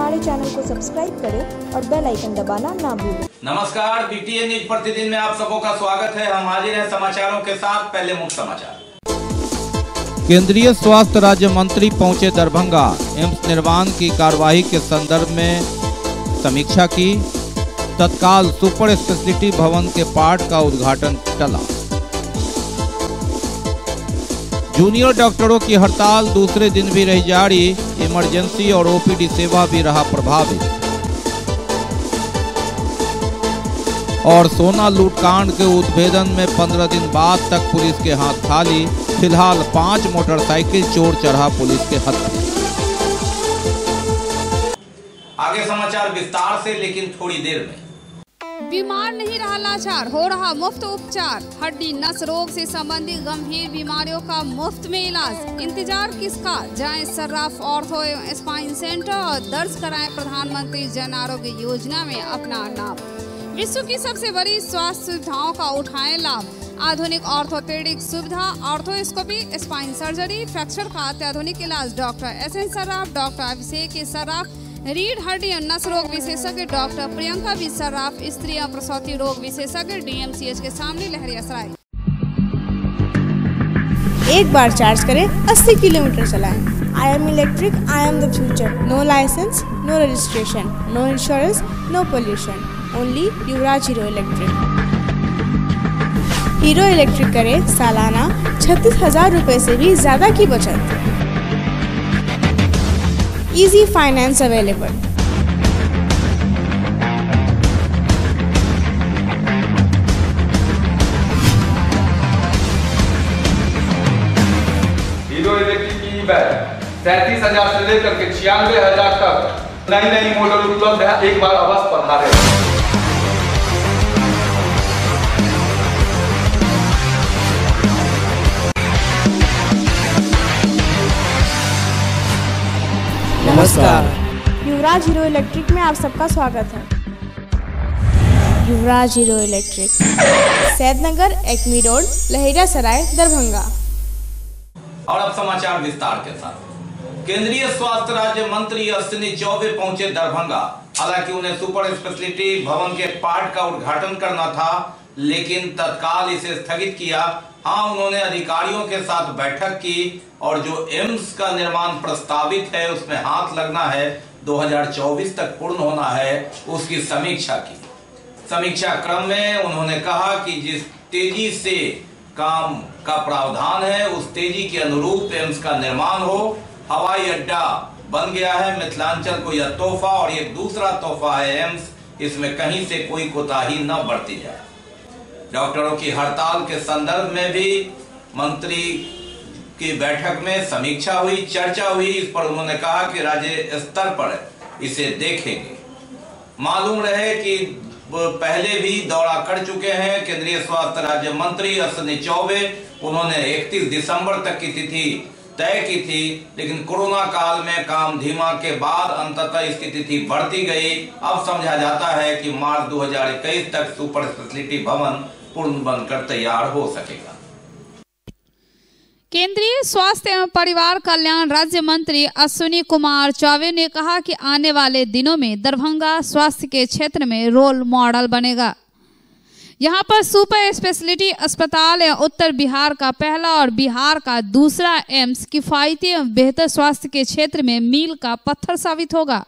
हमारे चैनल को सब्सक्राइब करें और बेल आइकन दबाना ना भूलें। नमस्कार, बीटीएन न्यूज प्रतिदिन में आप सबों का स्वागत है। हम हाजिर हैं समाचारों के साथ। पहले मुख्य समाचार। केंद्रीय स्वास्थ्य राज्य मंत्री पहुंचे दरभंगा, एम्स निर्माण की कार्यवाही के संदर्भ में समीक्षा की। तत्काल सुपर स्पेशलिटी भवन के पार्ट का उद्घाटन टला। जूनियर डॉक्टरों की हड़ताल दूसरे दिन भी रही जारी, इमरजेंसी और ओपीडी सेवा भी रहा प्रभावित। और सोना लूटकांड के उद्भेदन में 15 दिन बाद तक पुलिस के हाथ खाली। फिलहाल 5 मोटरसाइकिल चोर चढ़ा पुलिस के हत्थे। आगे समाचार विस्तार से, लेकिन थोड़ी देर में। बीमार नहीं रहा लाचार, हो रहा मुफ्त उपचार। हड्डी नस रोग से संबंधित गंभीर बीमारियों का मुफ्त में इलाज। इंतजार किसका, जाएं सर्राफ ऑर्थो एवं स्पाइन सेंटर और दर्ज कराएं प्रधानमंत्री जन आरोग्य योजना में अपना नाम। विश्व की सबसे बड़ी स्वास्थ्य सुविधाओं का उठाएं लाभ। आधुनिक ऑर्थोपेडिक सुविधा, ऑर्थोस्कोपी, स्पाइन सर्जरी, फ्रैक्चर का अत्याधुनिक इलाज। Doctor S N Sarraf, doctor Abhishek Sarraf, रीढ़ हड्डी और नस रोग विशेषज्ञ डॉक्टर प्रियंका बी सर्राफ, स्त्री और प्रसूति रोग विशेषज्ञ डीएमसीएच के सामने लहरियासराय। एक बार चार्ज करें, 80 किलोमीटर चलाएं। I am electric, I am the future. No licence, no registration, no insurance, no pollution. Only Yuvraj Hero Electric. Hero Electric करें सालाना 36,000 रुपए से भी ज्यादा की बचत। Easy finance available. Hero electric की बैग 37,000 से लेकर के 96,000 तक नई मॉडल उपलब्ध है। एक बार अवश्य पधारें। नमस्कार, युवराज हीरो इलेक्ट्रिक में आप सबका स्वागत है। Yuvraj Hero electric, Saidnagar, Acme road, Laheriasarai, Darbhanga. और अब समाचार विस्तार के साथ। केंद्रीय स्वास्थ्य राज्य मंत्री अश्विनी चौबे पहुंचे दरभंगा। हालांकि उन्हें सुपर स्पेशलिटी भवन के पार्ट का उद्घाटन करना था, लेकिन तत्काल इसे स्थगित किया। हाँ, उन्होंने अधिकारियों के साथ बैठक की और जो एम्स का निर्माण प्रस्तावित है उसमें हाथ लगना है, 2024 तक पूर्ण होना है, उसकी समीक्षा की। समीक्षा क्रम में उन्होंने कहा कि जिस तेजी से काम का प्रावधान है उस तेजी के अनुरूप एम्स का निर्माण हो। हवाई अड्डा बन गया है मिथिलांचल को, यह तोहफा और एक दूसरा तोहफा है एम्स। इसमें कहीं से कोई कोताही न बरती जाए। डॉक्टरों की हड़ताल के संदर्भ में भी मंत्री की बैठक में समीक्षा हुई, चर्चा हुई। इस पर उन्होंने कहा कि राज्य स्तर पर इसे देखेंगे। मालूम रहे कि पहले भी दौरा कर चुके हैं केंद्रीय स्वास्थ्य राज्य मंत्री अश्विनी चौबे। उन्होंने 31 दिसंबर तक की तिथि तय की थी, लेकिन कोरोना काल में काम धीमा के बाद अंततः इसकी तिथि बढ़ती गई। अब समझा जाता है कि मार्च 2021 तक सुपर स्पेशलिटी भवन पूर्ण बनकर तैयार हो सकेगा। केंद्रीय स्वास्थ्य एवं परिवार कल्याण राज्य मंत्री अश्विनी कुमार चौबे ने कहा कि आने वाले दिनों में दरभंगा स्वास्थ्य के क्षेत्र में रोल मॉडल बनेगा। यहां पर सुपर स्पेशलिटी अस्पताल एवं उत्तर बिहार का पहला और बिहार का दूसरा एम्स किफायती एवं बेहतर स्वास्थ्य के क्षेत्र में मील का पत्थर साबित होगा।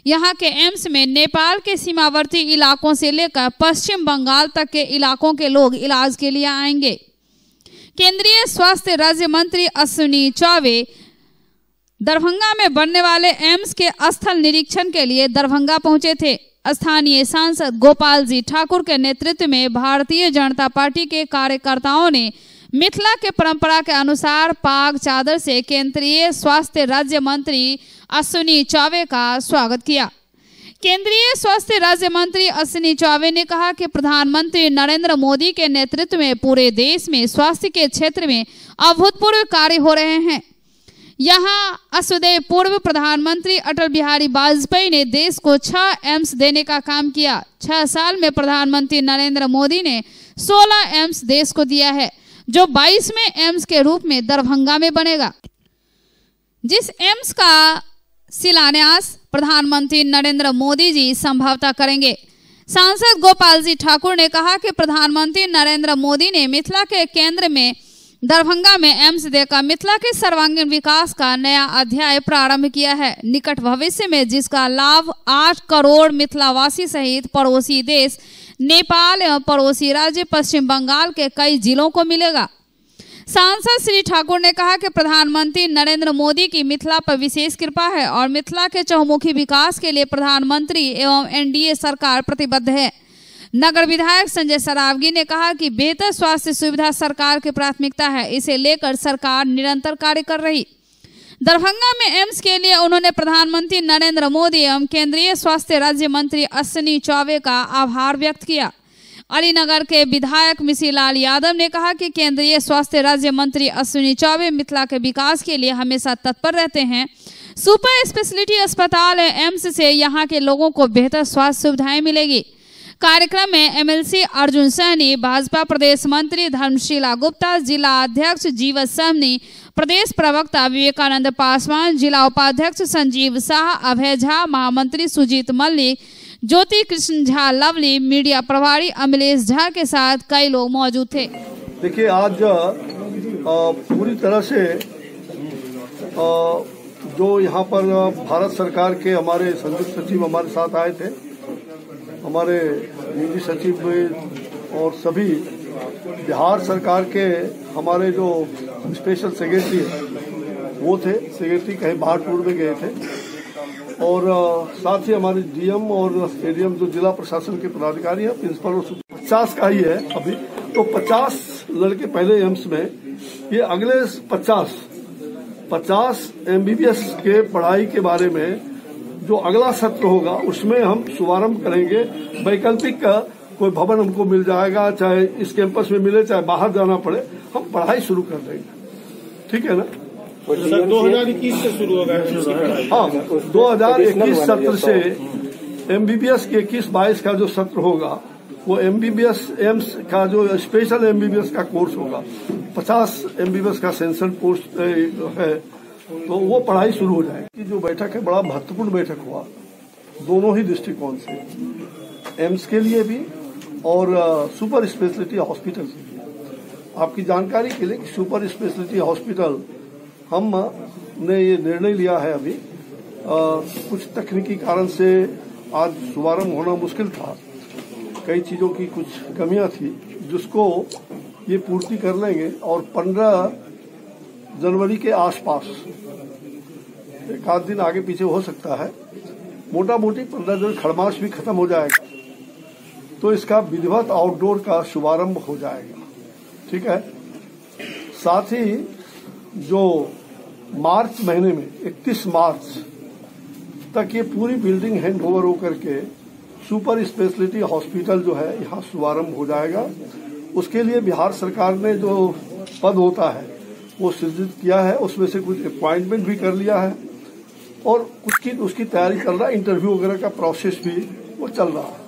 यहाँ के एम्स में नेपाल के सीमावर्ती इलाकों से लेकर पश्चिम बंगाल तक के इलाकों के लोग इलाज के लिए आएंगे। केंद्रीय स्वास्थ्य राज्य मंत्री अश्विनी चौबे दरभंगा में बनने वाले एम्स के स्थल निरीक्षण के लिए दरभंगा पहुंचे थे। स्थानीय सांसद गोपाल जी ठाकुर के नेतृत्व में भारतीय जनता पार्टी के कार्यकर्ताओं ने मिथिला के परंपरा के अनुसार पाग चादर से केंद्रीय स्वास्थ्य राज्य मंत्री अश्विनी चौबे का स्वागत किया। केंद्रीय स्वास्थ्य राज्य मंत्री अश्विनी चौबे ने कहा कि प्रधानमंत्री नरेंद्र मोदी के नेतृत्व में पूरे देश में स्वास्थ्य के क्षेत्र में अभूतपूर्व कार्य हो रहे हैं। यहाँ असुदेव पूर्व प्रधानमंत्री अटल बिहारी वाजपेयी ने देश को 6 एम्स देने का काम किया। 6 साल में प्रधानमंत्री नरेंद्र मोदी ने 16 एम्स देश को दिया है, जो 22वें एम्स के रूप में दरभंगा में बनेगा। जिस एम्स का शिलान्यास प्रधानमंत्री नरेंद्र मोदी जी संभवतः करेंगे। सांसद गोपाल जी ठाकुर ने कहा कि प्रधानमंत्री नरेंद्र मोदी ने मिथिला के केंद्र में दरभंगा में एम्स देकर मिथिला के सर्वांगीण विकास का नया अध्याय प्रारंभ किया है। निकट भविष्य में जिसका लाभ 8 करोड़ मिथिलावासी सहित पड़ोसी देश नेपाल एवं पड़ोसी राज्य पश्चिम बंगाल के कई जिलों को मिलेगा। सांसद श्री ठाकुर ने कहा कि प्रधानमंत्री नरेंद्र मोदी की मिथिला पर विशेष कृपा है और मिथिला के चहुमुखी विकास के लिए प्रधानमंत्री एवं एनडीए सरकार प्रतिबद्ध है। नगर विधायक संजय सरावगी ने कहा कि बेहतर स्वास्थ्य सुविधा सरकार की प्राथमिकता है, इसे लेकर सरकार निरंतर कार्य कर रही। दरभंगा में एम्स के लिए उन्होंने प्रधानमंत्री नरेंद्र मोदी एवं केंद्रीय स्वास्थ्य राज्य मंत्री अश्विनी चौबे का आभार व्यक्त किया। अलीनगर के विधायक मिशीलाल यादव ने कहा कि केंद्रीय स्वास्थ्य राज्य मंत्री अश्विनी चौबे मिथिला के विकास के लिए हमेशा तत्पर रहते हैं। सुपर स्पेशलिटी अस्पताल एम्स से यहां के लोगों को बेहतर स्वास्थ्य सुविधाएं मिलेगी। कार्यक्रम में एमएलसी अर्जुन सहनी, भाजपा प्रदेश मंत्री धर्मशीला गुप्ता, जिला अध्यक्ष जीवत सहनी, प्रदेश प्रवक्ता विवेकानंद पासवान, जिला उपाध्यक्ष संजीव शाह, अभय झा, महामंत्री सुजीत मल्लिक, ज्योति कृष्ण झा लवली, मीडिया प्रभारी अमलेश झा के साथ कई लोग मौजूद थे। देखिए, आज पूरी तरह से जो यहाँ पर भारत सरकार के हमारे संयुक्त सचिव हमारे साथ आए थे, हमारे निजी सचिव और सभी बिहार सरकार के हमारे जो स्पेशल सेक्रेटरी वो थे, सेक्रेटरी कहीं बाहर टूर में गए थे, और साथ ही हमारे डीएम और एडीएम जो जिला प्रशासन के पदाधिकारी हैं, प्रिंसिपल और 50 का ही है अभी, तो 50 लड़के पहले एम्स में, ये अगले 50 एमबीबीएस के पढ़ाई के बारे में जो अगला सत्र होगा उसमें हम शुभारंभ करेंगे। वैकल्पिक का कोई भवन हमको मिल जाएगा, चाहे इस कैंपस में मिले चाहे बाहर जाना पड़े, हम पढ़ाई शुरू कर देंगे। ठीक है ना? 2021 से शुरू होगा। हाँ, 2021 सत्र से एमबीबीएस के 21-22 का जो सत्र होगा वो एमबीबीएस एम्स का जो स्पेशल एमबीबीएस का कोर्स होगा, 50 एमबीबीएस का सेंसर कोर्स है, तो वो पढ़ाई शुरू हो जाएगी। जो बैठक है बड़ा महत्वपूर्ण बैठक हुआ दोनों ही दृष्टिकोण से, एम्स के लिए भी और सुपर स्पेशलिटी हॉस्पिटल के लिए। आपकी जानकारी के लिए कि सुपर स्पेशलिटी हॉस्पिटल हमने ये निर्णय लिया है अभी, कुछ तकनीकी कारण से आज शुभारंभ होना मुश्किल था, कई चीजों की कुछ कमियां थी जिसको ये पूर्ति कर लेंगे और 15 जनवरी के आसपास, एक आध दिन आगे पीछे हो सकता है, मोटा मोटी 15 जनवरी खड़मास भी खत्म हो जाएगा तो इसका विधिवत आउटडोर का शुभारंभ हो जाएगा। ठीक है? साथ ही जो मार्च महीने में 31 मार्च तक ये पूरी बिल्डिंग हैंड ओवर होकर के सुपर स्पेशलिटी हॉस्पिटल जो है यहाँ शुभारंभ हो जाएगा। उसके लिए बिहार सरकार ने जो पद होता है वो सृजित किया है, उसमें से कुछ अपॉइंटमेंट भी कर लिया है और कुछ की उसकी तैयारी चल रहा है, इंटरव्यू वगैरह का प्रोसेस भी वो चल रहा है।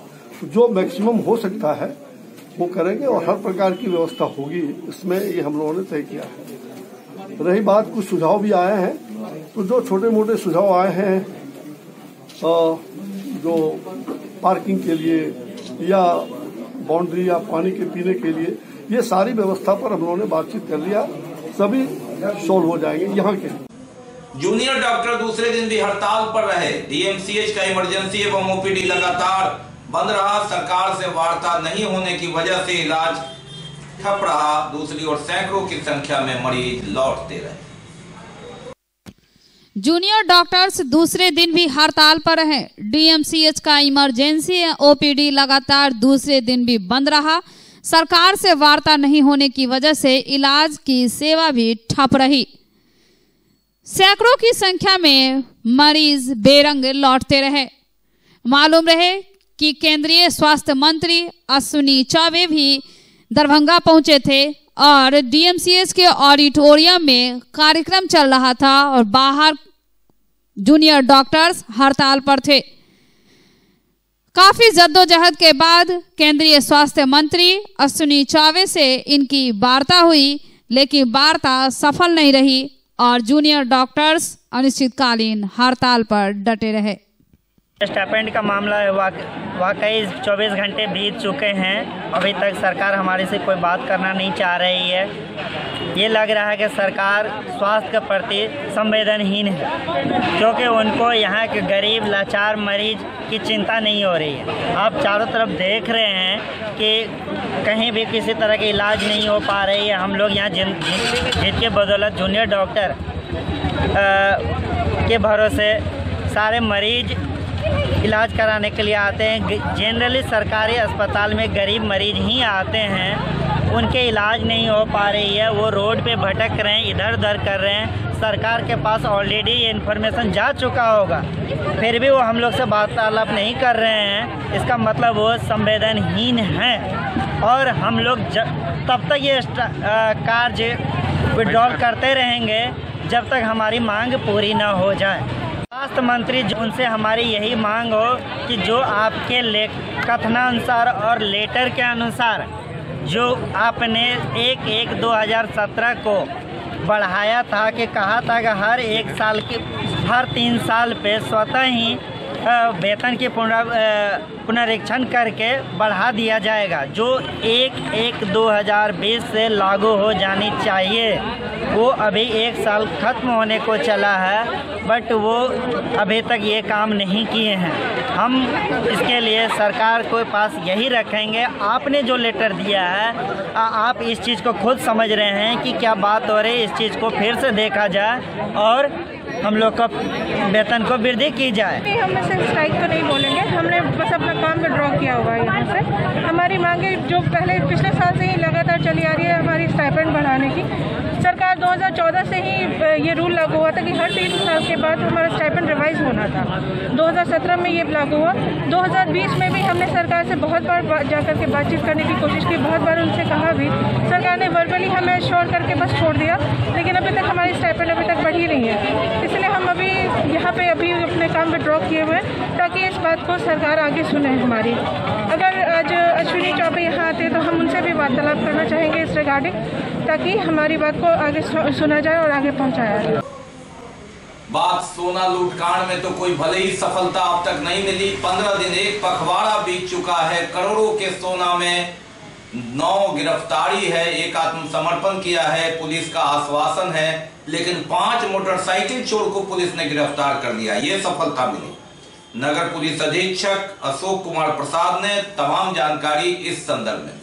जो मैक्सिमम हो सकता है वो करेंगे और हर प्रकार की व्यवस्था होगी, इसमें ये हम लोगों ने तय किया है। रही बात, कुछ सुझाव भी आए हैं, तो जो छोटे मोटे सुझाव आए हैं जो पार्किंग के लिए या बाउंड्री या पानी के पीने के लिए, ये सारी व्यवस्था पर हम लोगों ने बातचीत कर लिया, सभी सॉल्व हो जाएंगे यहाँ के। जूनियर डॉक्टर दूसरे दिन भी हड़ताल पर रहे। डीएमसीएच का इमरजेंसी एवं ओपीडी लगातार बंद रहा। सरकार से वार्ता नहीं होने की वजह से इलाज ठप रहा। दूसरी ओर सैकड़ों की संख्या में मरीज लौटते रहे। जूनियर डॉक्टर्स दूसरे दिन भी हड़ताल पर रहे। डीएमसीएच का इमरजेंसी ओपीडी लगातार दूसरे दिन भी बंद रहा। सरकार से वार्ता नहीं होने की वजह से इलाज की सेवा भी ठप रही। सैकड़ों की संख्या में मरीज बेरंग लौटते रहे। मालूम रहे कि केंद्रीय स्वास्थ्य मंत्री अश्विनी चौबे भी दरभंगा पहुंचे थे और डीएमसीएच के ऑडिटोरियम में कार्यक्रम चल रहा था और बाहर जूनियर डॉक्टर्स हड़ताल पर थे। काफी जद्दोजहद के बाद केंद्रीय स्वास्थ्य मंत्री अश्विनी चौबे से इनकी वार्ता हुई, लेकिन वार्ता सफल नहीं रही और जूनियर डॉक्टर्स अनिश्चितकालीन हड़ताल पर डटे रहे। स्टाइपेंड का मामला है, वाकई 24 घंटे बीत चुके हैं, अभी तक सरकार हमारे से कोई बात करना नहीं चाह रही है। ये लग रहा है कि सरकार स्वास्थ्य के प्रति संवेदनहीन है, क्योंकि उनको यहाँ के गरीब लाचार मरीज की चिंता नहीं हो रही है। आप चारों तरफ देख रहे हैं कि कहीं भी किसी तरह की इलाज नहीं हो पा रही है। हम लोग यहाँ जिनके बदौलत जूनियर डॉक्टर के भरोसे सारे मरीज इलाज कराने के लिए आते हैं। जनरली सरकारी अस्पताल में गरीब मरीज ही आते हैं, उनके इलाज नहीं हो पा रही है, वो रोड पे भटक रहे हैं, इधर उधर कर रहे हैं। सरकार के पास ऑलरेडी ये इन्फॉर्मेशन जा चुका होगा, फिर भी वो हम लोग से वार्तालाप नहीं कर रहे हैं। इसका मतलब वो संवेदनहीन हैं और हम लोग तब तक ये कार्य विड्रॉल करते रहेंगे जब तक हमारी मांग पूरी ना हो जाए। स्वास्थ्य मंत्री उनसे हमारी यही मांग हो कि जो आपके कथनानुसार और लेटर के अनुसार जो आपने 1/1/2017 को बढ़ाया था, कि कहा था कि हर 3 साल पे स्वतः ही वेतन की पुनरीक्षण करके बढ़ा दिया जाएगा, जो 1/1/2020 से लागू हो जानी चाहिए। वो अभी 1 साल खत्म होने को चला है, बट वो अभी तक ये काम नहीं किए हैं। हम इसके लिए सरकार के पास यही रखेंगे, आपने जो लेटर दिया है आप इस चीज़ को खुद समझ रहे हैं कि क्या बात हो रही है, इस चीज़ को फिर से देखा जाए और हम लोग का वेतन को वृद्धि की जाए। हम सिर्फ स्ट्राइक तो नहीं बोलेंगे, हमने बस अपना काम विड्रॉ किया हुआ है। यहाँ से हमारी मांगे जो पिछले साल से ही लगातार चली आ रही है, हमारी स्टाइपेंड बढ़ाने की। सरकार 2014 से ही ये रूल लागू हुआ था कि हर 3 साल के बाद हमारा स्टाइपेंड रिवाइज होना था। 2017 में ये लागू हुआ। 2020 में भी हमने सरकार से बहुत बार जाकर के बातचीत करने की कोशिश की, बहुत बार उनसे कहा भी। सरकार ने वर्बली हमें श्योर करके बस छोड़ दिया, लेकिन अभी तक हमारी स्टाइपेंड अभी तक बढ़ी नहीं है। इसलिए हम अभी यहाँ पे अपने काम विड्रॉ किए हुए हैं, ताकि इस बात को सरकार आगे सुने हमारी। अगर आज अश्विनी चौबे यहाँ आते तो हम उनसे भी वार्तालाप करना चाहेंगे इस रिगार्डिंग, ताकि हमारी बात को आगे सुना जाए और आगे पहुँचाया जाए। बात सोना लूटकांड में तो कोई भले ही सफलता अब तक नहीं मिली। 15 दिन एक पखवाड़ा बीत चुका है। करोड़ों के सोना में 9 गिरफ्तारी है, एक आत्मसमर्पण किया है, पुलिस का आश्वासन है, लेकिन 5 मोटरसाइकिल चोर को पुलिस ने गिरफ्तार कर लिया। ये सफलता मिली। नगर पुलिस अधीक्षक अशोक कुमार प्रसाद ने तमाम जानकारी इस संदर्भ में दी।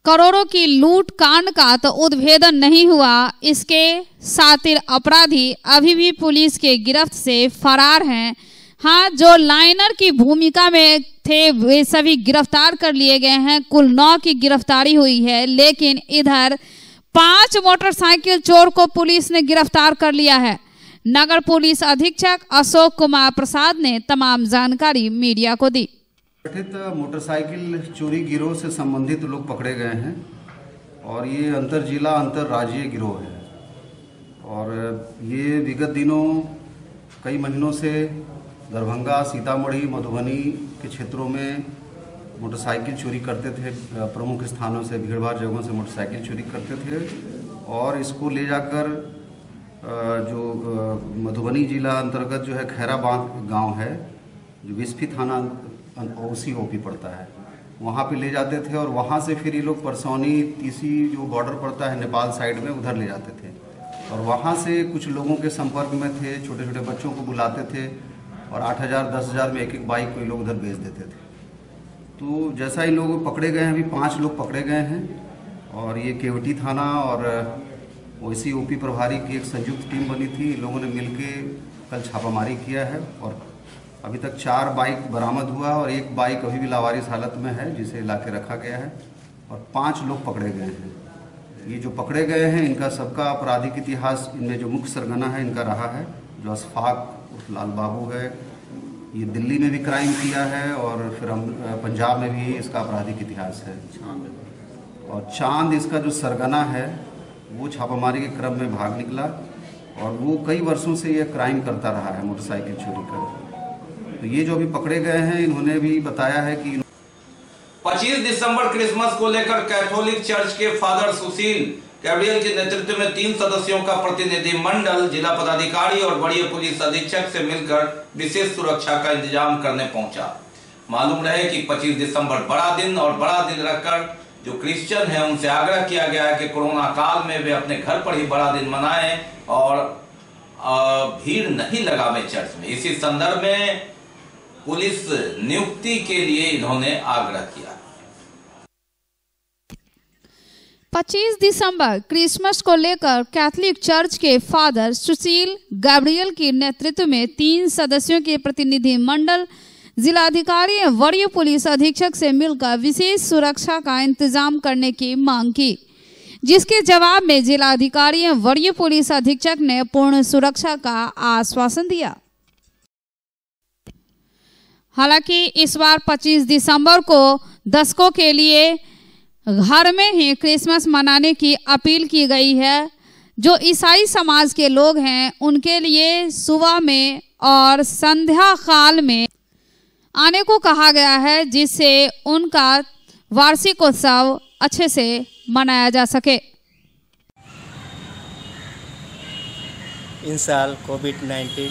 करोड़ों की लूट कांड का तो उद्भेदन नहीं हुआ, इसके शातिर अपराधी अभी भी पुलिस के गिरफ्त से फरार हैं। हाँ, जो लाइनर की भूमिका में थे वे सभी गिरफ्तार कर लिए गए हैं। कुल 9 की गिरफ्तारी हुई है, लेकिन इधर 5 मोटरसाइकिल चोर को पुलिस ने गिरफ्तार कर लिया है। नगर पुलिस अधीक्षक अशोक कुमार प्रसाद ने तमाम जानकारी मीडिया को दी। गठित मोटरसाइकिल चोरी गिरोह से संबंधित लोग पकड़े गए हैं और ये अंतर जिला अंतर राज्यीय गिरोह है और ये विगत दिनों कई महीनों से दरभंगा, सीतामढ़ी, मधुबनी के क्षेत्रों में मोटरसाइकिल चोरी करते थे। प्रमुख स्थानों से, भीड़भाड़ जगहों से मोटरसाइकिल चोरी करते थे और इसको ले जाकर जो मधुबनी जिला अंतर्गत जो है खैराबाद गांव है, जो विस्फी थाना ओसी ओपी पड़ता है, वहाँ पे ले जाते थे और वहाँ से फिर ये लोग परसौनी, तीसी जो बॉर्डर पड़ता है नेपाल साइड में, उधर ले जाते थे और वहाँ से कुछ लोगों के संपर्क में थे, छोटे छोटे बच्चों को बुलाते थे और 8,000 10,000 में एक बाइक को ये लोग उधर भेज देते थे। तो जैसा ही लोग पकड़े गए हैं, अभी 5 लोग पकड़े गए हैं और ये केवटी थाना और ओसी ओपी प्रभारी की एक संयुक्त टीम बनी थी। लोगों ने मिलके कल छापामारी किया है और अभी तक 4 बाइक बरामद हुआ और 1 बाइक अभी भी लावारिस हालत में है, जिसे ला के रखा गया है और 5 लोग पकड़े गए हैं। ये जो पकड़े गए हैं इनका सबका आपराधिक इतिहास, इनमें जो मुख्य सरगना है इनका रहा है, जो अशफाक लाल बाबू है, ये दिल्ली में भी क्राइम किया है और फिर हम पंजाब में भी इसका आपराधिक इतिहास है। और चांद इसका जो सरगना है वो छापामारी के क्रम में भाग निकला और वो कई वर्षों से ये क्राइम करता रहा है, मोटरसाइकिल चोरी कर। तो ये जो अभी पकड़े गए हैं इन्होंने भी बताया है कि 25 दिसंबर क्रिसमस को लेकर कैथोलिक चर्च के फादर सुशील गैब्रियल के नेतृत्व में 3 सदस्यों का प्रतिनिधि मंडल जिला पदाधिकारी और वरीय पुलिस अधीक्षक से मिलकर विशेष सुरक्षा का इंतजाम करने पहुंचा। मालूम रहे कि 25 दिसंबर बड़ा दिन और बड़ा दिन रखकर जो क्रिश्चियन है उनसे आग्रह किया गया है कि कोरोना काल में वे अपने घर पर ही बड़ा दिन मनाएं और भीड़ नहीं लगावे चर्च में। इसी संदर्भ में पुलिस नियुक्ति के लिए इन्होंने आग्रह किया। 25 दिसंबर क्रिसमस को लेकर कैथोलिक चर्च के फादर सुशील गैब्रियल के नेतृत्व में 3 सदस्यों के प्रतिनिधि मंडल जिलाधिकारी एवं वरीय पुलिस अधीक्षक से मिलकर विशेष सुरक्षा का इंतजाम करने की मांग की, जिसके जवाब में जिलाधिकारी एवं वरीय पुलिस अधीक्षक ने पूर्ण सुरक्षा का आश्वासन दिया। हालांकि इस बार 25 दिसंबर को दर्शकों के लिए घर में ही क्रिसमस मनाने की अपील की गई है। जो ईसाई समाज के लोग हैं उनके लिए सुबह में और संध्या काल में आने को कहा गया है, जिससे उनका वार्षिक उत्सव अच्छे से मनाया जा सके। इन साल कोविड-19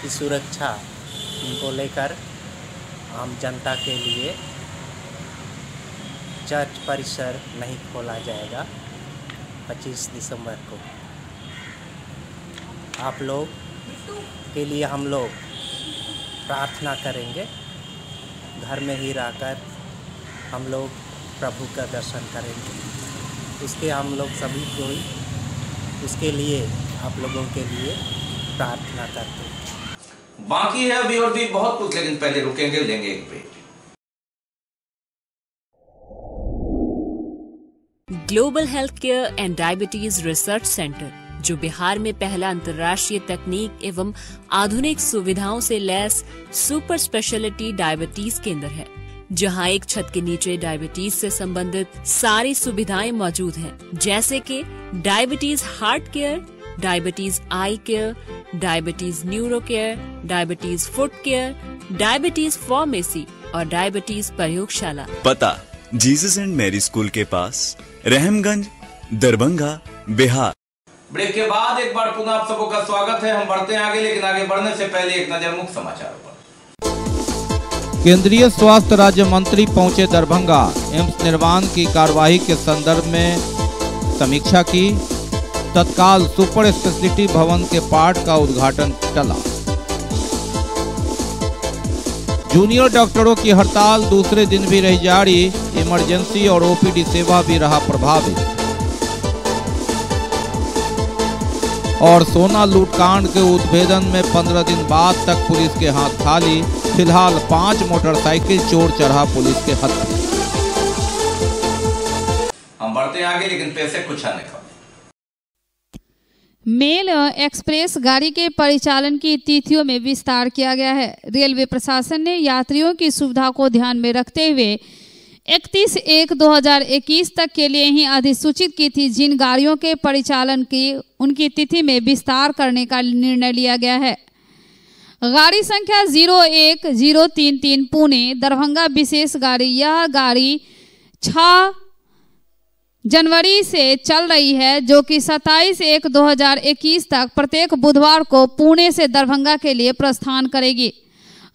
की सुरक्षा को लेकर आम जनता के लिए चर्च परिसर नहीं खोला जाएगा 25 दिसंबर को। आप लोग के लिए हम लोग प्रार्थना करेंगे। घर में ही रहकर हम लोग प्रभु का दर्शन करेंगे। इसके हम लोग सभी कोई इसके लिए आप लोगों के लिए प्रार्थना करते हैं। बाकी है अभी और भी बहुत कुछ, लेकिन पहले रुकेंगे, लेंगे एक break. Global health care and diabetes research centre, जो बिहार में पहला अंतर्राष्ट्रीय तकनीक एवं आधुनिक सुविधाओं से लैस सुपर स्पेशलिटी डायबिटीज केंद्र है, जहां एक छत के नीचे डायबिटीज से संबंधित सारी सुविधाएं मौजूद हैं, जैसे कि diabetes heart care, diabetes eye care, diabetes neuro care, diabetes foot care, diabetes pharmacy और डायबिटीज प्रयोगशाला। पता जीसस एंड मैरी स्कूल के पास, रहमगंज, दरभंगा, बिहार। ब्रेक के बाद एक बार पुनः आप सबों का स्वागत है। हम बढ़ते हैं आगे, लेकिन आगे बढ़ने से पहले एक नजर मुख्य समाचारों पर। केंद्रीय स्वास्थ्य राज्य मंत्री पहुंचे दरभंगा, एम्स निर्माण की कार्यवाही के संदर्भ में समीक्षा की। तत्काल सुपर स्पेशलिटी भवन के पार्ट का उद्घाटन टला। जूनियर डॉक्टरों की हड़ताल दूसरे दिन भी रही जारी, इमरजेंसी और ओपीडी सेवा भी रहा प्रभावित। और सोना लूटकांड के उद्भेदन में 15 दिन बाद तक पुलिस के हाथ खाली। फिलहाल 5 मोटरसाइकिल चोर चढ़ा पुलिस के हत्थे। हम बढ़ते हैं आगे, लेकिन पैसे कुछ आने का। मेल एक्सप्रेस गाड़ी के परिचालन की तिथियों में विस्तार किया गया है। रेलवे प्रशासन ने यात्रियों की सुविधा को ध्यान में रखते हुए 31/1/2021 तक के लिए ही अधिसूचित की थी। जिन गाड़ियों के परिचालन की उनकी तिथि में विस्तार करने का निर्णय लिया गया है। गाड़ी संख्या 01033 पुणे दरभंगा विशेष गाड़ी, यह गाड़ी 6 जनवरी से चल रही है, जो कि 27/1/2021 तक प्रत्येक बुधवार को पुणे से दरभंगा के लिए प्रस्थान करेगी।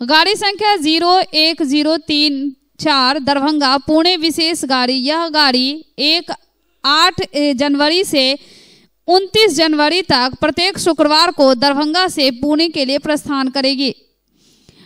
गाड़ी संख्या 01034 दरभंगा पुणे विशेष गाड़ी, यह गाड़ी 8 जनवरी से 29 जनवरी तक प्रत्येक शुक्रवार को दरभंगा से पुणे के लिए प्रस्थान करेगी।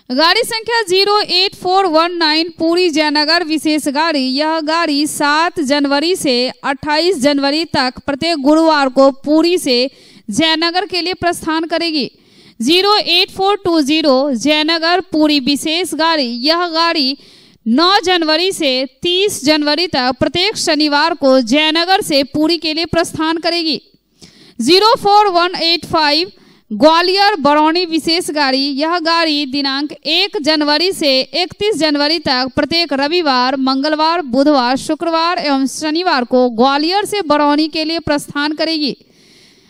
गाड़ी संख्या 08419 पुरी जयनगर विशेष गाड़ी, यह गाड़ी 7 जनवरी से 28 जनवरी तक प्रत्येक गुरुवार को पुरी से जयनगर के लिए प्रस्थान करेगी। 08420 जयनगर पुरी विशेष गाड़ी, यह गाड़ी 9 जनवरी से 30 जनवरी तक प्रत्येक शनिवार को जयनगर से पुरी के लिए प्रस्थान करेगी। 04185 ग्वालियर बरौनी विशेष गाड़ी, यह गाड़ी दिनांक 1 जनवरी से 31 जनवरी तक प्रत्येक रविवार, मंगलवार, बुधवार, शुक्रवार एवं शनिवार को ग्वालियर से बरौनी के लिए प्रस्थान करेगी।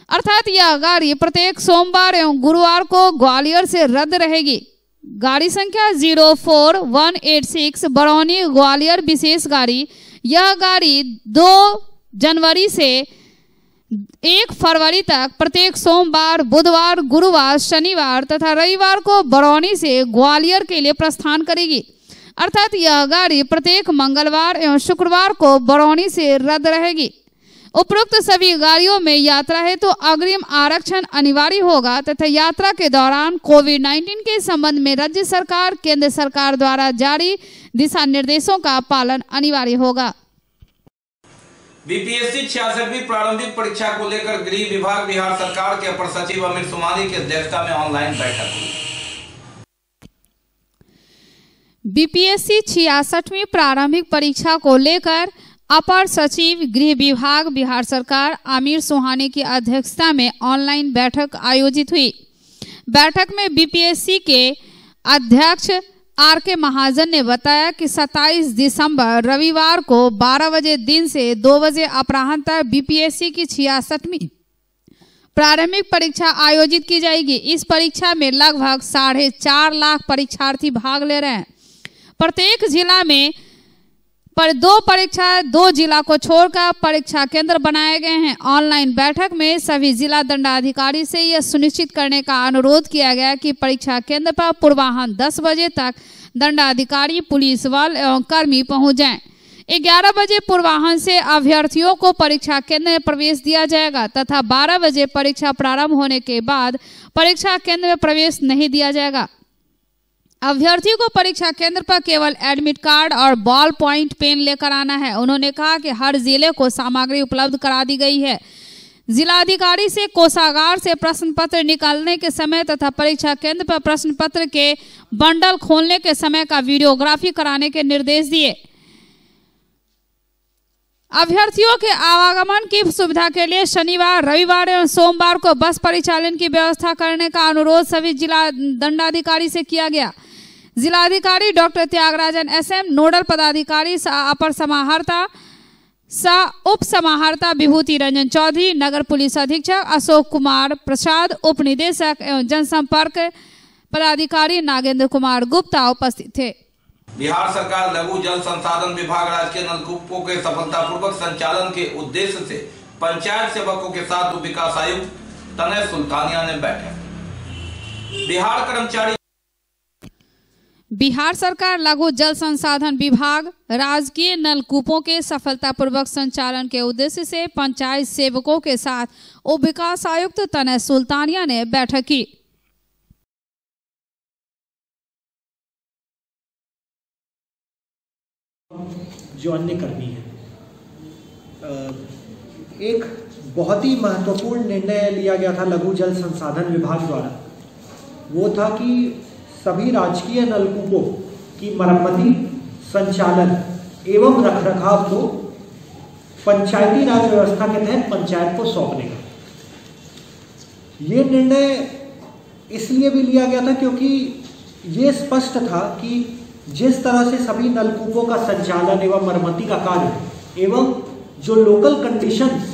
अर्थात यह गाड़ी प्रत्येक सोमवार एवं गुरुवार को ग्वालियर से रद्द रहेगी। गाड़ी संख्या 04186 बरौनी ग्वालियर विशेष गाड़ी, यह गाड़ी 2 जनवरी से 1 फरवरी तक प्रत्येक सोमवार, बुधवार, गुरुवार, शनिवार तथा रविवार को बरौनी से ग्वालियर के लिए प्रस्थान करेगी। अर्थात यह गाड़ी प्रत्येक मंगलवार एवं शुक्रवार को बरौनी से रद्द रहेगी। उपरोक्त सभी गाड़ियों में यात्रा हेतु अग्रिम आरक्षण अनिवार्य होगा तथा यात्रा के दौरान कोविड-19 के संबंध में राज्य सरकार, केंद्र सरकार द्वारा जारी दिशा निर्देशों का पालन अनिवार्य होगा। बीपीएससी 66वीं प्रारंभिक परीक्षा को लेकर गृह विभाग, बिहार सरकार के अपर सचिव अमित सुमानी की अध्यक्षता में ऑनलाइन बैठक हुई। बीपीएससी 66वीं प्रारंभिक परीक्षा को लेकर अपर सचिव गृह विभाग, बिहार सरकार आमिर सुहानी की अध्यक्षता में ऑनलाइन बैठक आयोजित हुई। बैठक में बीपीएससी के अध्यक्ष आर.के. महाजन ने बताया कि 27 दिसंबर रविवार को 12 बजे दिन से 2 बजे अपराह्न तक बीपीएससी की 66वीं प्रारंभिक परीक्षा आयोजित की जाएगी। इस परीक्षा में लगभग 4.5 लाख परीक्षार्थी भाग ले रहे हैं। प्रत्येक जिला में पर 2 जिला को छोड़कर परीक्षा केंद्र बनाए गए हैं। ऑनलाइन बैठक में सभी जिला दंडाधिकारी से यह सुनिश्चित करने का अनुरोध किया गया कि परीक्षा केंद्र पर पूर्वाह्न 10 बजे तक दंडाधिकारी, पुलिस बल एवं कर्मी पहुंच जाएं। 11 बजे पूर्वाह्न से अभ्यर्थियों को परीक्षा केंद्र में प्रवेश दिया जाएगा तथा 12 बजे परीक्षा प्रारंभ होने के बाद परीक्षा केंद्र में प्रवेश नहीं दिया जाएगा। अभ्यर्थियों को परीक्षा केंद्र पर केवल एडमिट कार्ड और बॉल पॉइंट पेन लेकर आना है। उन्होंने कहा कि हर जिले को सामग्री उपलब्ध करा दी गई है। जिलाधिकारी से कोषागार से प्रश्न पत्र निकालने के समय तथा परीक्षा केंद्र पर प्रश्न पत्र के बंडल खोलने के समय का वीडियोग्राफी कराने के निर्देश दिए। अभ्यर्थियों के आवागमन की सुविधा के लिए शनिवार, रविवार एवं सोमवार को बस परिचालन की व्यवस्था करने का अनुरोध सभी जिला दंडाधिकारी से किया गया। जिलाधिकारी डॉक्टर त्यागराजन एसएम, नोडल पदाधिकारी अपर समाहर्ता उप समाहर्ता विभूति रंजन चौधरी, नगर पुलिस अधीक्षक अशोक कुमार प्रसाद, उप निदेशक एवं जनसंपर्क पदाधिकारी नागेंद्र कुमार गुप्ता उपस्थित थे। बिहार सरकार लघु जल संसाधन विभाग राज्य के नलकूपों के सफलतापूर्वक संचालन के उद्देश्य से पंचायत सेवकों के साथ उप विकास आयुक्त तनय सुल्तानिया ने बैठक। बिहार सरकार लघु जल संसाधन विभाग राजकीय नलकूपों के सफलतापूर्वक संचालन के उद्देश्य से पंचायत सेवकों के साथ उप विकास आयुक्त तनय सुल्तानिया ने बैठक की। जो अन्य कर्मी हैं, एक बहुत ही महत्वपूर्ण निर्णय लिया गया था लघु जल संसाधन विभाग द्वारा। वो था कि सभी राजकीय नलकूपों की मरम्मती, संचालन एवं रखरखाव को पंचायती राज व्यवस्था के तहत पंचायत को सौंपने का। ये निर्णय इसलिए भी लिया गया था क्योंकि ये स्पष्ट था कि जिस तरह से सभी नलकूपों का संचालन एवं मरम्मती का कार्य एवं जो लोकल कंडीशंस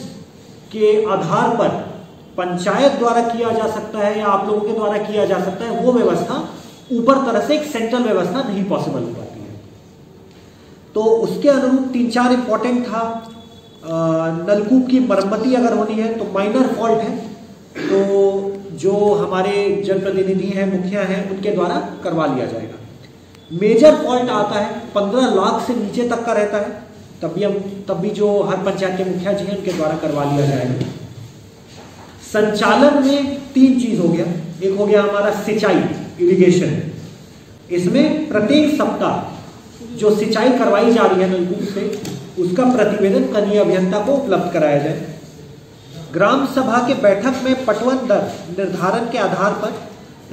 के आधार पर पंचायत द्वारा किया जा सकता है या आप लोगों के द्वारा किया जा सकता है, वो व्यवस्था ऊपर तरह से एक सेंट्रल व्यवस्था नहीं पॉसिबल हो पाती है। तो उसके अनुरूप 3-4 इंपॉर्टेंट था। नलकूप की मरम्मती अगर होनी है तो माइनर फॉल्ट है तो जो हमारे जनप्रतिनिधि हैं, मुखिया हैं, उनके द्वारा करवा लिया जाएगा। मेजर फॉल्ट आता है 15 लाख से नीचे तक का रहता है, तब भी जो हर पंचायत के मुखिया जी हैं उनके द्वारा करवा लिया जाएगा। संचालन में 3 चीज हो गया। एक हो गया हमारा सिंचाई, इरिगेशन। इसमें प्रत्येक सप्ताह जो सिंचाई करवाई जा रही है नलकूप से, उसका प्रतिवेदन कनीय अभियंता को उपलब्ध कराया जाए। ग्राम सभा के बैठक में पटवन दर निर्धारण के आधार पर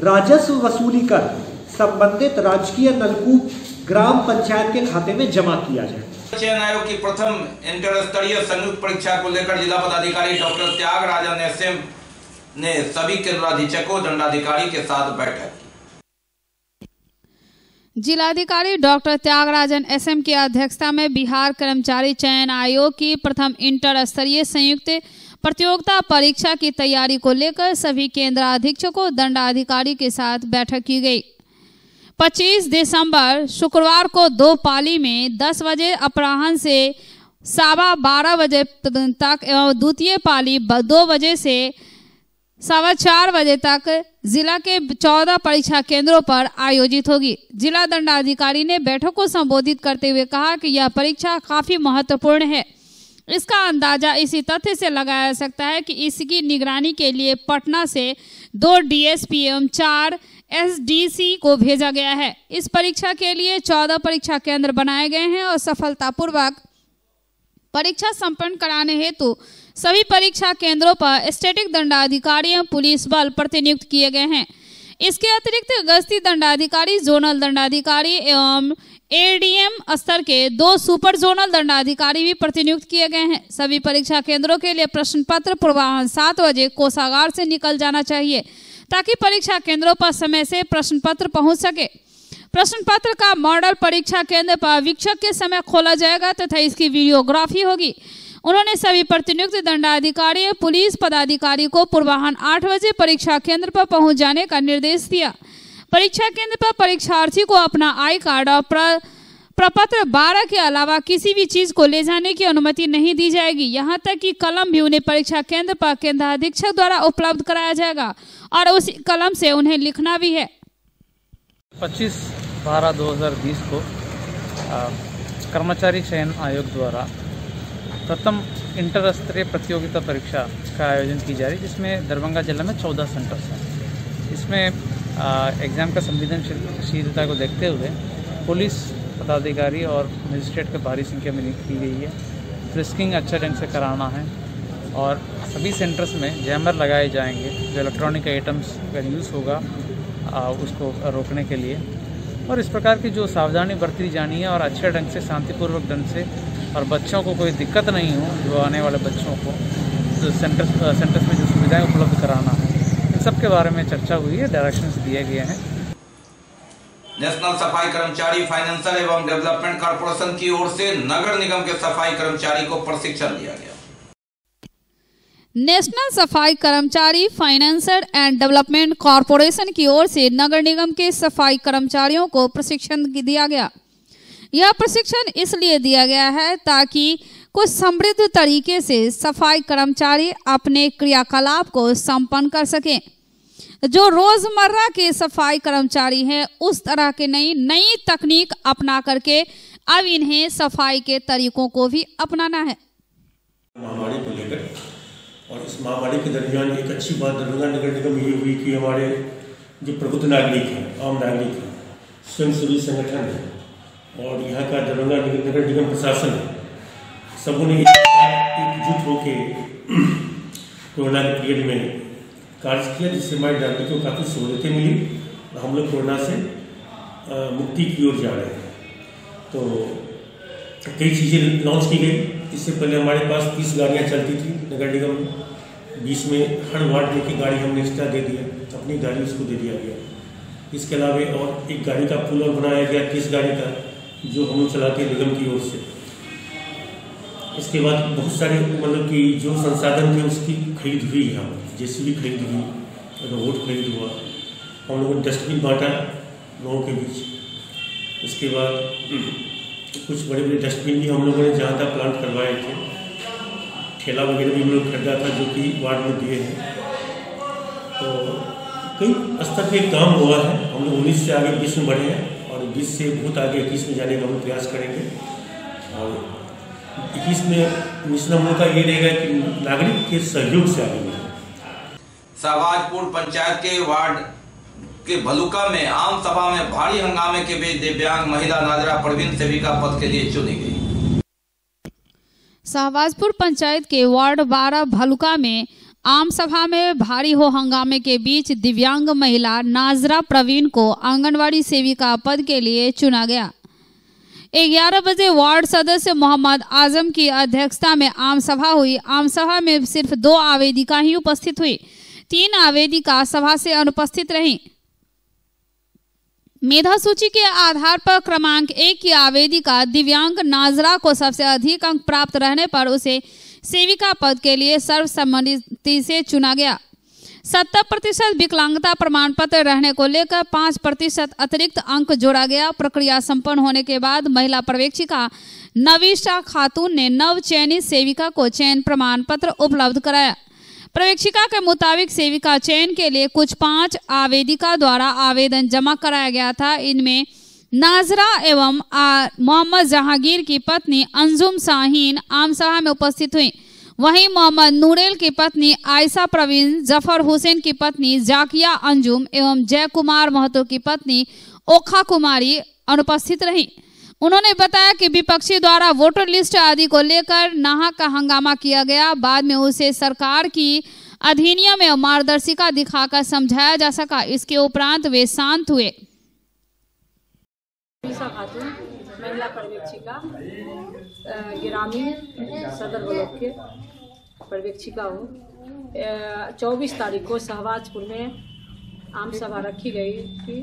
राजस्व वसूली कर संबंधित राजकीय नलकूप ग्राम पंचायत के खाते में जमा किया जाए। चयन आयोग की प्रथम इंटर स्तरीय संयुक्त परीक्षा को लेकर जिला पदाधिकारी डॉक्टर त्यागराजन एसएम ने सभी केंद्राधीक्षकों, दंडाधिकारी के साथ बैठक की। जिलाधिकारी डॉक्टर त्यागराजन एसएम की अध्यक्षता में बिहार कर्मचारी चयन आयोग की प्रथम इंटर स्तरीय संयुक्त प्रतियोगिता परीक्षा की तैयारी को लेकर सभी केंद्राधीक्षकों, दंडाधिकारी के साथ बैठक की गई। 25 दिसंबर शुक्रवार को 2 पाली में 10 बजे अपराह्न से 12:15 बजे तक एवं द्वितीय पाली 2 बजे से 4:15 बजे तक जिला के 14 परीक्षा केंद्रों पर आयोजित होगी। जिला दंडाधिकारी ने बैठक को संबोधित करते हुए कहा कि यह परीक्षा काफी महत्वपूर्ण है। इसका अंदाजा इसी तथ्य से लगाया जा सकता है कि इसकी निगरानी के लिए पटना से 2 डीएसपी एवं 4 एसडीसी को भेजा गया है। इस परीक्षा के लिए 14 परीक्षा केंद्र बनाए गए हैं और सफलतापूर्वक परीक्षा संपन्न कराने हेतु सभी परीक्षा केंद्रों पर स्टैटिक दंडाधिकारी एवं पुलिस बल प्रतिनियुक्त किए गए हैं। इसके अतिरिक्त गश्ती दंडाधिकारी, जोनल दंडाधिकारी एवं एडीएम स्तर के 2 सुपर जोनल दंडाधिकारी भी प्रतिनियुक्त किए गए हैं। सभी परीक्षा केंद्रों के लिए प्रश्न पत्र पूर्वाह्न 7 बजे कोषागार से निकल जाना चाहिए ताकि परीक्षा केंद्रों पर समय से प्रश्न पत्र पहुंच सके। प्रश्न पत्र का मॉडल परीक्षा केंद्र पर वीक्षक के समय खोला जाएगा तथा इसकी वीडियोग्राफी होगी। उन्होंने सभी प्रतिनियुक्त दंडाधिकारी और पुलिस पदाधिकारी को पूर्वाह्न 8 बजे परीक्षा केंद्र पर पहुंच जाने का निर्देश दिया। परीक्षा केंद्र पर परीक्षार्थी को अपना आई कार्ड और प्रपत्र 12 के अलावा किसी भी चीज को ले जाने की अनुमति नहीं दी जाएगी। यहां तक कि कलम भी उन्हें परीक्षा केंद्र पर केंद्राधीक्षक द्वारा उपलब्ध कराया जाएगा और उसी कलम से उन्हें लिखना भी है। 25/12/2020 को कर्मचारी चयन आयोग द्वारा प्रथम इंटर स्तरीय प्रतियोगिता परीक्षा का आयोजन की जा रही है, जिसमें दरभंगा जिला में 14 सेंटर्स हैं। इसमें एग्ज़ाम का संवेदनशीलता को देखते हुए पुलिस पदाधिकारी और मजिस्ट्रेट के भारी संख्या में नियुक्त की गई है। फ्रिस्किंग अच्छे ढंग से कराना है और सभी सेंटर्स में जैमर लगाए जाएंगे जो इलेक्ट्रॉनिक आइटम्स का यूज़ होगा उसको रोकने के लिए, और इस प्रकार की जो सावधानी बरती जानी है और अच्छे ढंग से शांतिपूर्वक ढंग से और बच्चों को कोई दिक्कत नहीं हो, जो आने वाले बच्चों को जो सेंटर्स में जो सुविधाएं उपलब्ध कराना है, इन सब के बारे में चर्चा हुई है, डायरेक्शंस दिए गए हैं। नेशनल सफाई कर्मचारी फाइनेंसर एवं डेवलपमेंट कॉर्पोरेशन की ओर से नगर निगम के सफाई कर्मचारी को प्रशिक्षण दिया गया। नेशनल सफाई कर्मचारी फाइनेंसर एंड डेवलपमेंट कॉर्पोरेशन की ओर से नगर निगम के सफाई कर्मचारियों को प्रशिक्षण दिया गया। यह प्रशिक्षण इसलिए दिया गया है ताकि कुछ समृद्ध तरीके से सफाई कर्मचारी अपने क्रियाकलाप को संपन्न कर सकें। जो रोजमर्रा के सफाई कर्मचारी हैं उस तरह के नई तकनीक अपना करके अब इन्हें सफाई के तरीकों को भी अपनाना है। महामारी को लेकर और इस महामारी के दरमियान एक अच्छी बात दरभंगा नगर निगम ये हुई कि हमारे जो प्रबुद्ध नागरिक हैं, आम नागरिक हैं, स्वयंसेवी संगठन है और यहाँ का दरभंगा नगर निगम प्रशासन है, सबों ने एकजुट होकर कोरोना के पीरियड में कार्य किया, जिससे हमारे नागरिकों को काफ़ी सहूलतें मिली और हम लोग कोरोना से मुक्ति की ओर जा रहे हैं। तो कई चीज़ें लॉन्च की गई। इससे पहले हमारे पास 30 गाड़ियाँ चलती थी नगर निगम, 20 में हर वार्ड में की गाड़ी हमने एक्स्ट्रा दे दिया, अपनी गाड़ी उसको दे दिया गया। इसके अलावा और एक गाड़ी का पूल और बनाया गया 30 गाड़ी का, जो हम लोग चलाते हैं निगम की ओर से। इसके बाद बहुत सारे मतलब कि जो संसाधन थे उसकी खरीद हुई है, जैसे भी खरीद हुई, रोबोट खरीद हुआ, हम लोगों ने डस्टबिन बांटा लोगों के बीच। इसके बाद कुछ बड़े बड़े डस्टबिन भी हम लोगों ने जहाँ तक प्लांट करवाए थे, ठेला वगैरह भी हम लोग खरीदा था जो कि वार्ड में दिए हैं। तो कई स्तर पे काम हुआ है। हम लोग 19 से आगे 20 में बढ़े हैं और 20 से बहुत आगे 21 में जाने का हम प्रयास करेंगे। और 21 में मिशन हम लोग का ये रहेगा कि नागरिक के सहयोग से आगे बढ़े। शाहबाजपुर पंचायत के वार्ड के भलुका में आम सभा में भारी हंगामे के बीच दिव्यांग महिला नाजरा परवीन सेविका पद के लिए चुनी गई। शाहबाजपुर पंचायत के वार्ड 12 भलुका में आम सभा में भारी हो हंगामे के बीच दिव्यांग महिला नाजरा प्रवीण को आंगनवाड़ी सेविका पद के लिए चुना गया। 11 बजे वार्ड सदस्य मोहम्मद आजम की अध्यक्षता में आम सभा हुई। आम सभा में सिर्फ 2 आवेदिका ही उपस्थित हुई, 3 आवेदिका सभा से अनुपस्थित रहीं। मेधा सूची के आधार पर क्रमांक 1 की आवेदिका दिव्यांग नाजरा को सबसे अधिक अंक प्राप्त रहने पर उसे सेविका पद के लिए सर्वसम्मति से चुना गया। 70% विकलांगता प्रमाण पत्र रहने को लेकर 5% अतिरिक्त अंक जोड़ा गया। प्रक्रिया संपन्न होने के बाद महिला पर्यवेक्षिका नवीशा खातून ने नव चयनित सेविका को चयन प्रमाण पत्र उपलब्ध कराया। पर्यवेक्षिका के मुताबिक सेविका चयन के लिए कुछ 5 आवेदिका द्वारा आवेदन जमा कराया गया था। इनमें नाजरा एवं मोहम्मद जहांगीर की पत्नी अंजुम शाहीन आम सभा में उपस्थित हुई। वहीं मोहम्मद नूरेल की पत्नी आयशा प्रवीण, जफर हुसैन की पत्नी जाकिया अंजुम एवं जय कुमार महतो की पत्नी ओखा कुमारी अनुपस्थित रहीं। उन्होंने बताया कि विपक्षी द्वारा वोटर लिस्ट आदि को लेकर नाहक का हंगामा किया गया। बाद में उसे सरकार की अधिनियम एवं मार्गदर्शिका दिखाकर समझाया जा सका। इसके उपरांत वे शांत हुए। खातून महिला पर्यवेक्षिका ग्रामीण सदर ब्लॉक के पर्यवेक्षिका हूँ। 24 तारीख को शहबाजपुर में आम सभा रखी गई थी।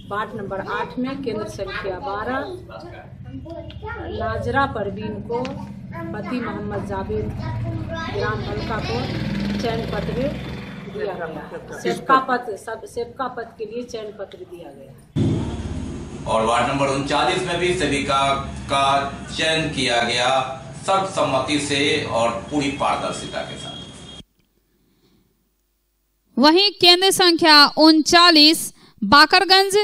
वार्ड नंबर 8 में केंद्र संख्या 12 नाजरा परवीन को पति मोहम्मद जावेद ग्राम हल्का को चयन पत्र दिया गया। सेवका पद के लिए चयन पत्र दिया गया। और वार्ड नंबर 39 में भी सेविका का चयन किया गया सर्वसम्मति से और पूरी पारदर्शिता के साथ। वहीं केंद्र संख्या 39 बाकरगंज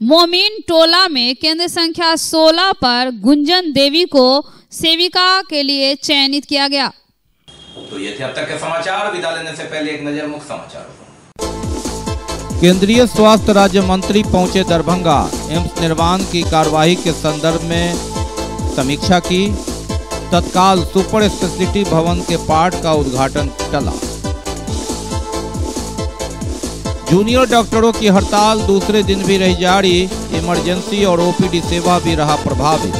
मोमिन टोला में केंद्र संख्या 16 पर गुंजन देवी को सेविका के लिए चयनित किया गया। तो ये थे अब तक के समाचार। विदा लेने से पहले एक नजर मुख्य समाचारों पर। केंद्रीय स्वास्थ्य राज्य मंत्री पहुंचे दरभंगा। एम्स निर्माण की कार्यवाही के संदर्भ में समीक्षा की। तत्काल सुपर स्पेशलिटी भवन के पार्ट का उद्घाटन टला। जूनियर डॉक्टरों की हड़ताल दूसरे दिन भी रही जारी। इमरजेंसी और ओपीडी सेवा भी रहा प्रभावित।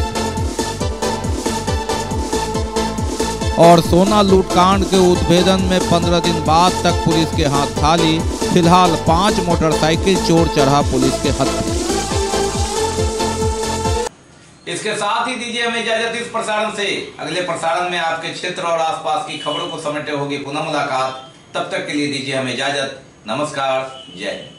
और सोना लूटकांड के उद्भेदन में 15 दिन बाद तक पुलिस के हाथ खाली। फिलहाल 5 मोटरसाइकिल चोर चढ़ा पुलिस के हत्थे। इसके साथ ही दीजिए हमें इजाजत इस प्रसारण से। अगले प्रसारण में आपके क्षेत्र और आसपास की खबरों को समेटे होगी पुनः मुलाकात। तब तक के लिए दीजिए हमें इजाजत। नमस्कार, जय हिंद।